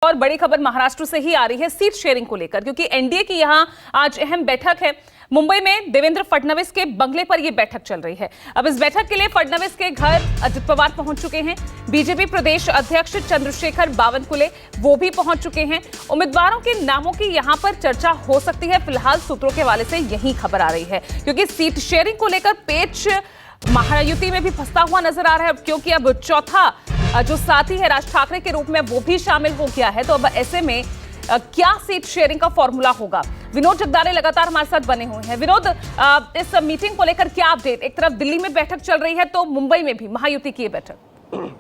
और बड़ी खबर महाराष्ट्र से ही आ रही है सीट शेयरिंग को लेकर, क्योंकि एनडीए की यहां आज अहम बैठक है। मुंबई में देवेंद्र फडणवीस के बंगले पर यह बैठक चल रही है। अब इस बैठक के लिए फडणवीस के घर अजित पवार पहुंच चुके हैं। बीजेपी प्रदेश अध्यक्ष चंद्रशेखर बावनकुले वो भी पहुंच चुके हैं। उम्मीदवारों के नामों की यहां पर चर्चा हो सकती है। फिलहाल सूत्रों के हवाले से यही खबर आ रही है, क्योंकि सीट शेयरिंग को लेकर पेच महायुति में भी फंसता हुआ नजर आ रहा है, क्योंकि अब चौथा जो साथी है राज ठाकरे के रूप में वो भी शामिल हो गया है। तो अब ऐसे में क्या सीट शेयरिंग का फॉर्मूला होगा? विनोद जगदाले लगातार हमारे साथ बने हुए हैं। विनोद, इस मीटिंग को लेकर क्या अपडेट? एक तरफ दिल्ली में बैठक चल रही है तो मुंबई में भी महायुति की बैठक।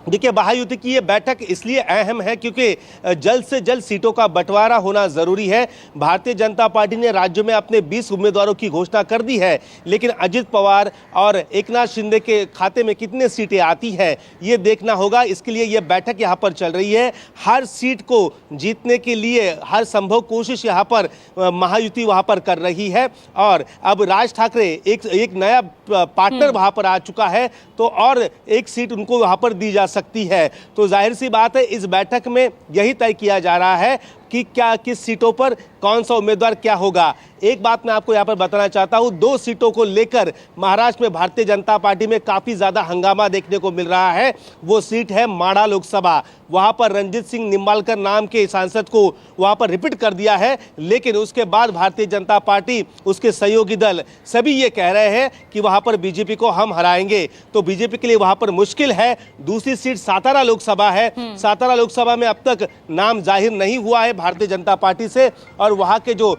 देखिए, महायुति की ये बैठक इसलिए अहम है क्योंकि जल्द से जल्द सीटों का बंटवारा होना जरूरी है। भारतीय जनता पार्टी ने राज्य में अपने 20 उम्मीदवारों की घोषणा कर दी है, लेकिन अजित पवार और एकनाथ शिंदे के खाते में कितने सीटें आती है ये देखना होगा। इसके लिए ये बैठक यहाँ पर चल रही है। हर सीट को जीतने के लिए हर संभव कोशिश यहाँ पर महायुति वहाँ पर कर रही है। और अब राज ठाकरे एक नया पार्टनर वहाँ पर आ चुका है, तो और एक सीट उनको वहाँ पर दी जा सकती है। तो जाहिर सी बात है, इस बैठक में यही तय किया जा रहा है कि क्या किस सीटों पर कौन सा उम्मीदवार क्या होगा। एक बात मैं आपको यहाँ पर बताना चाहता हूँ, 2 सीटों को लेकर महाराष्ट्र में भारतीय जनता पार्टी में काफ़ी ज़्यादा हंगामा देखने को मिल रहा है। वो सीट है माड़ा लोकसभा। वहाँ पर रणजीत सिंह निंबालकर नाम के सांसद को वहाँ पर रिपीट कर दिया है, लेकिन उसके बाद भारतीय जनता पार्टी, उसके सहयोगी दल सभी ये कह रहे हैं कि वहाँ पर बीजेपी को हम हराएंगे। तो बीजेपी के लिए वहाँ पर मुश्किल है। दूसरी सीट सातारा लोकसभा है। सातारा लोकसभा में अब तक नाम जाहिर नहीं हुआ है भारतीय जनता पार्टी से, और वहाँ के जो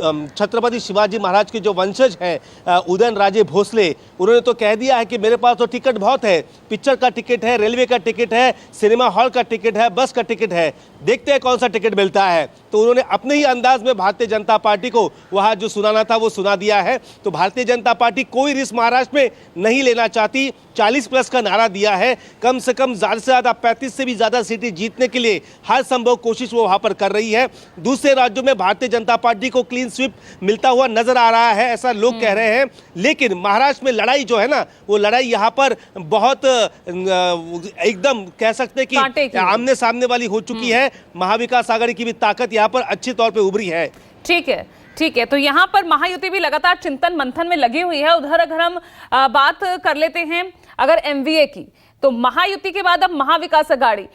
छत्रपति शिवाजी महाराज के जो वंशज हैं उदयन राजे भोसले, उन्होंने तो कह दिया है कि मेरे पास तो टिकट बहुत है, पिक्चर का टिकट है, रेलवे का टिकट है, सिनेमा हॉल का टिकट है, बस का टिकट है, देखते हैं कौन सा टिकट मिलता है। तो उन्होंने अपने ही अंदाज में भारतीय जनता पार्टी को वहाँ जो सुनाना था वो सुना दिया है। तो भारतीय जनता पार्टी कोई रिस्क महाराष्ट्र में नहीं लेना चाहती। 40+ का नारा दिया है। कम से कम ज़्यादा से ज़्यादा 35 से भी ज़्यादा सीटें जीतने के लिए हर संभव कोशिश वो वहाँ पर कर रही है। दूसरे राज्यों में भारतीय जनता पार्टी को क्लीन स्वीप मिलता हुआ नजर आ रहा है, ऐसा लोग कह रहे हैं। लेकिन महाराष्ट्र में लड़ाई जो है ना, वो लड़ाई यहाँ पर बहुत एकदम कह सकते हैं कि आमने सामने वाली हो चुकी है। महाविकास आघाड़ी की भी ताकत यहाँ पर अच्छी तौर पर उभरी है। ठीक है, तो यहाँ पर महायुति भी लगातार चिंतन मंथन में लगी हुई है। उधर अगर हम बात कर लेते हैं अगर एमवीए की, तो महायुति के बाद अब महाविकास आघाड़ी,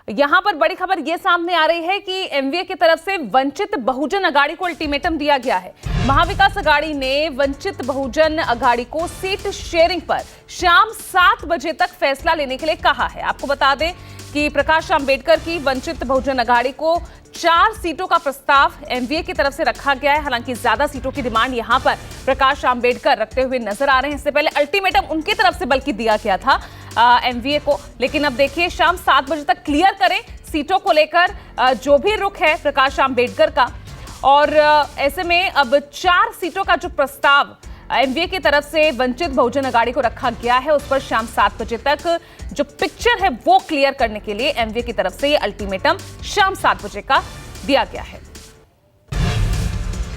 यहां पर बड़ी खबर यह सामने आ रही है कि एमवीए की तरफ से वंचित बहुजन अघाड़ी को अल्टीमेटम दिया गया है। महाविकास आघाड़ी ने वंचित बहुजन अघाड़ी को सीट शेयरिंग पर शाम 7 बजे तक फैसला लेने के लिए कहा है। आपको बता दें कि प्रकाश आंबेडकर की वंचित बहुजन अघाड़ी को 4 सीटों का प्रस्ताव एमवीए की तरफ से रखा गया है। हालांकि ज्यादा सीटों की डिमांड यहां पर प्रकाश आंबेडकर रखते हुए नजर आ रहे हैं। इससे पहले अल्टीमेटम उनकी तरफ से बल्कि दिया गया था एमवीए को, लेकिन अब देखिए शाम 7 बजे तक क्लियर करें सीटों को लेकर जो भी रुख है प्रकाश आंबेडकर का। और ऐसे में अब 4 सीटों का जो प्रस्ताव एमवीए की तरफ से वंचित बहुजन अघाड़ी को रखा गया है, उस पर शाम 7 बजे तक जो पिक्चर है वो क्लियर करने के लिए एमवीए की तरफ से ये अल्टीमेटम शाम 7 बजे का दिया गया है।